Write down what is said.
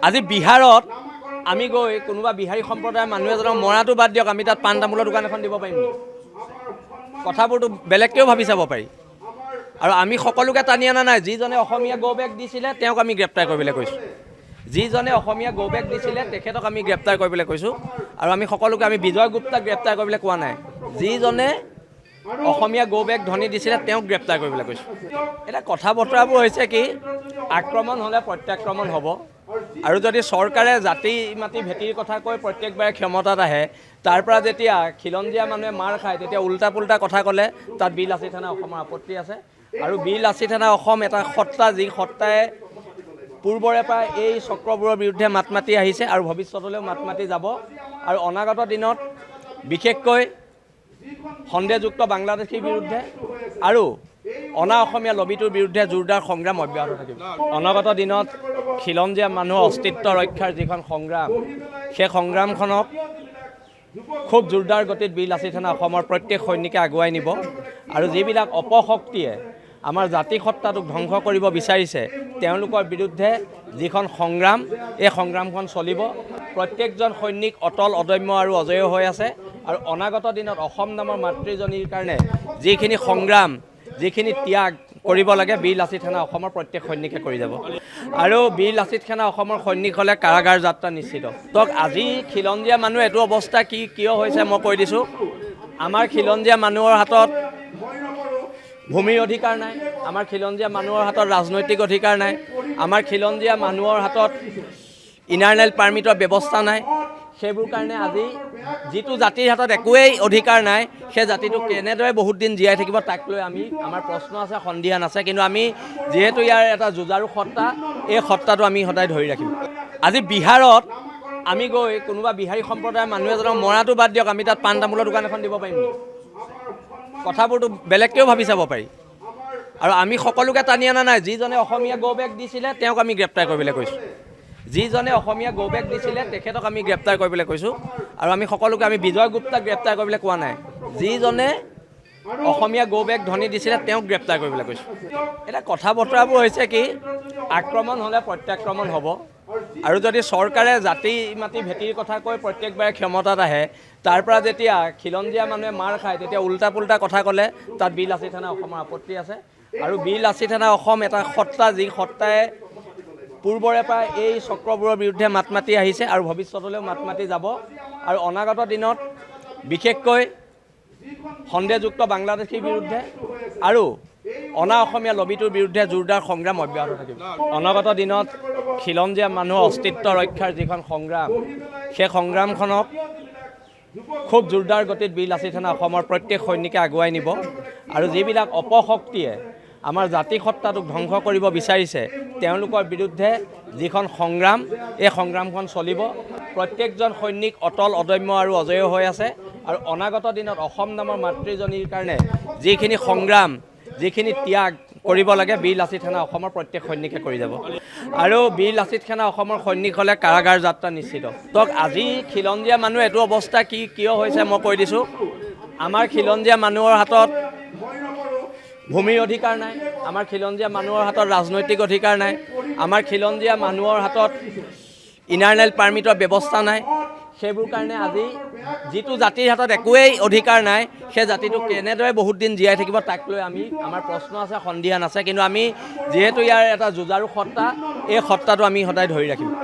আজি বিহাৰত আমি গৈ কোনোবা বিহাৰী সম্প্ৰদায়ৰ মানুহ এজনক মৰাটো বাদ দিয়ক, আমি তাত পাণ তামোলৰ দোকান এখন দিব পাৰিম নেকি? কথাবোৰতো বেলেগকৈও ভাবি চাব পাৰি। আৰু আমি সকলোকে টানি অনা নাই। যিজনে অসমীয়া গো বেগ দিছিলে তেওঁক আমি গ্ৰেপ্তাৰ কৰিবলৈ কৈছোঁ। যিজনে অসমীয়া গো বেগ দিছিলে তেখেতক আমি গ্ৰেপ্তাৰ কৰিবলৈ কৈছোঁ। আৰু আমি সকলোকে আমি বিজয় গুপ্তাক গ্ৰেপ্তাৰ কৰিবলৈ কোৱা নাই। যিজনে অসমীয়া গো বেগ ধনি দিছিলে তেওঁক গ্ৰেপ্তাৰ কৰিবলৈ কৈছোঁ। এতিয়া কথা বতৰাবোৰ হৈছে কি, আক্ৰমণ হ'লে প্ৰত্যাক্ৰমণ হ'ব। আৰু যদি চৰকাৰে জাতি মাটি ভেটিৰ কথা কৈ প্ৰত্যেকবাৰে ক্ষমতাত আহে, তাৰ পৰা যেতিয়া খিলঞ্জীয়া মানুহে মাৰ খায় তেতিয়া উল্টা পুল্টা কথা ক'লে তাত বীৰ লাচিত থানা অসমৰ আপত্তি আছে। আৰু বীৰ লাচিত থানা অসম এটা সত্তা, যি সত্তাই পূৰ্বৰে পৰা এই চক্ৰবোৰৰ বিৰুদ্ধে মাত মাতি আহিছে আৰু ভৱিষ্যতলৈও মাত মাতি যাব। আৰু অনাগত দিনত বিশেষকৈ সন্দেহযুক্ত বাংলাদেশীৰ বিৰুদ্ধে আৰু অনা অসমীয়া লবিটোৰ বিৰুদ্ধে জোৰদাৰ সংগ্ৰাম অব্যাহত থাকিব। অনাগত দিনত খিলঞ্জীয়া মানুহৰ অস্তিত্ব ৰক্ষাৰ যিখন সংগ্ৰাম, সেই সংগ্ৰামখনক খুব জোৰদাৰ গতিত বীৰ লাচিত থানা অসমৰ প্ৰত্যেক সৈনিকে আগুৱাই নিব। আৰু যিবিলাক অপশক্তিয়ে আমাৰ জাতি সত্তাটোক ধ্বংস কৰিব বিচাৰিছে তেওঁলোকৰ বিৰুদ্ধে যিখন সংগ্ৰাম, এই সংগ্ৰামখন চলিব। প্ৰত্যেকজন সৈনিক অটল, অদম্য আৰু অজেয় হৈ আছে। আৰু অনাগত দিনত অসম নামৰ মাতৃজনীৰ কাৰণে যিখিনি সংগ্ৰাম, যিখিনি ত্যাগ কৰিব লাগে, বীৰ লাচিত থানা অসমৰ প্ৰত্যেক সৈনিকে কৰি যাব। আৰু বীৰ লাচিত থানা অসমৰ সৈনিক হ'লে কাৰাগাৰ যাত্ৰা নিশ্চিত। তক আজি খিলঞ্জীয়া মানুহ এইটো অৱস্থা কিয় হৈছে মই কৈ দিছোঁ। আমাৰ খিলঞ্জীয়া মানুহৰ হাতত ভূমিৰ অধিকাৰ নাই, আমাৰ খিলঞ্জীয়া মানুহৰ হাতত ৰাজনৈতিক অধিকাৰ নাই, আমাৰ খিলঞ্জীয়া মানুহৰ হাতত ইনাৰনেল পাৰ্মিটৰ ব্যৱস্থা নাই। সেইবোৰ কাৰণে আজি যিটো জাতিৰ হাতত একোৱেই অধিকাৰ নাই, সেই জাতিটো কেনেদৰে বহুত দিন জীয়াই থাকিব তাক লৈ আমাৰ প্ৰশ্ন আছে, সন্দিহান আছে। কিন্তু আমি যিহেতু ইয়াৰ এটা যুঁজাৰু সত্তা, এই সত্তাটো আমি সদায় ধৰি ৰাখিম। আজি বিহাৰত আমি গৈ কোনোবা বিহাৰী সম্প্ৰদায়ৰ মানুহ এজনক মৰাটো বাদ দিয়ক, আমি তাত পাণ তামোলৰ দোকান এখন দিব পাৰিম নেকি? কথাবোৰতো বেলেগকৈও ভাবি চাব পাৰি। আৰু আমি সকলোকে টানি অনা নাই। যিজনে অসমীয়া গো বেগ দিছিলে তেওঁক আমি গ্ৰেপ্তাৰ কৰিবলৈ কৈছোঁ। যিজনে অসমীয়া গো বেগ দিছিলে তেখেতক আমি গ্ৰেপ্তাৰ কৰিবলৈ কৈছোঁ। আৰু আমি সকলোকে আমি বিজয় গুপ্তাক গ্ৰেপ্তাৰ কৰিবলৈ কোৱা নাই। যিজনে অসমীয়া গো বেগ ধনি দিছিলে তেওঁক গ্ৰেপ্তাৰ কৰিবলৈ কৈছোঁ। এতিয়া কথা বতৰাবোৰ হৈছে কি, আক্ৰমণ হ'লে প্ৰত্যাক্ৰমণ হ'ব। আৰু যদি চৰকাৰে জাতি মাটি ভেটিৰ কথা কৈ প্ৰত্যেকবাৰে ক্ষমতাত আহে, তাৰ পৰা যেতিয়া খিলঞ্জীয়া মানুহে মাৰ খায় তেতিয়া উল্টা পুল্টা কথা ক'লে তাত বীৰ লাচিত থানা অসমৰ আপত্তি আছে। আৰু বীৰ লাচিত থানা অসম এটা সত্তা, যি সত্তাই পূৰ্বৰে পৰা এই চক্ৰবোৰৰ বিৰুদ্ধে মাত মাতি আহিছে আৰু ভৱিষ্যতলৈও মাত মাতি যাব। আৰু অনাগত দিনত বিশেষকৈ সন্দেহযুক্ত বাংলাদেশীৰ বিৰুদ্ধে আৰু অনা অসমীয়া লবিটোৰ বিৰুদ্ধে জোৰদাৰ সংগ্ৰাম অব্যাহত থাকিব। অনাগত দিনত খিলঞ্জীয়া মানুহৰ অস্তিত্ব ৰক্ষাৰ যিখন সংগ্ৰাম, সেই সংগ্ৰামখনক খুব জোৰদাৰ গতিত বীৰ লাচিত থানা অসমৰ প্ৰত্যেক সৈনিকে আগুৱাই নিব। আৰু যিবিলাক অপশক্তিয়ে আমাৰ জাতি সত্তাটোক ধ্বংস কৰিব বিচাৰিছে তেওঁলোকৰ বিৰুদ্ধে যিখন সংগ্ৰাম, এই সংগ্ৰামখন চলিব। প্ৰত্যেকজন সৈনিক অটল, অদম্য আৰু অজেয় হৈ আছে। আৰু অনাগত দিনত অসম নামৰ মাতৃজনীৰ কাৰণে যিখিনি সংগ্ৰাম, যিখিনি ত্যাগ কৰিব লাগে, বীৰ লাচিত থানা অসমৰ প্ৰত্যেক সৈনিকে কৰি যাব। আৰু বীৰ লাচিত থানা অসমৰ সৈনিক হ'লে কাৰাগাৰ যাত্ৰা নিশ্চিত। তক আজি খিলঞ্জীয়া মানুহ এইটো অৱস্থা কিয় হৈছে মই কৈ দিছোঁ। আমাৰ খিলঞ্জীয়া মানুহৰ হাতত ভূমিৰ অধিকাৰ নাই, আমাৰ খিলঞ্জীয়া মানুহৰ হাতত ৰাজনৈতিক অধিকাৰ নাই, আমাৰ খিলঞ্জীয়া মানুহৰ হাতত ইনাৰনেল পাৰ্মিটৰ ব্যৱস্থা নাই। সেইবোৰ কাৰণে আজি যিটো জাতিৰ হাতত একোৱেই অধিকাৰ নাই, সেই জাতিটো কেনেদৰে বহুত দিন জীয়াই থাকিব তাক লৈ আমাৰ প্ৰশ্ন আছে, সন্দিহান আছে। কিন্তু আমি যিহেতু ইয়াৰ এটা যুঁজাৰু সত্তা, এই সত্তাটো আমি সদায় ধৰি ৰাখিম।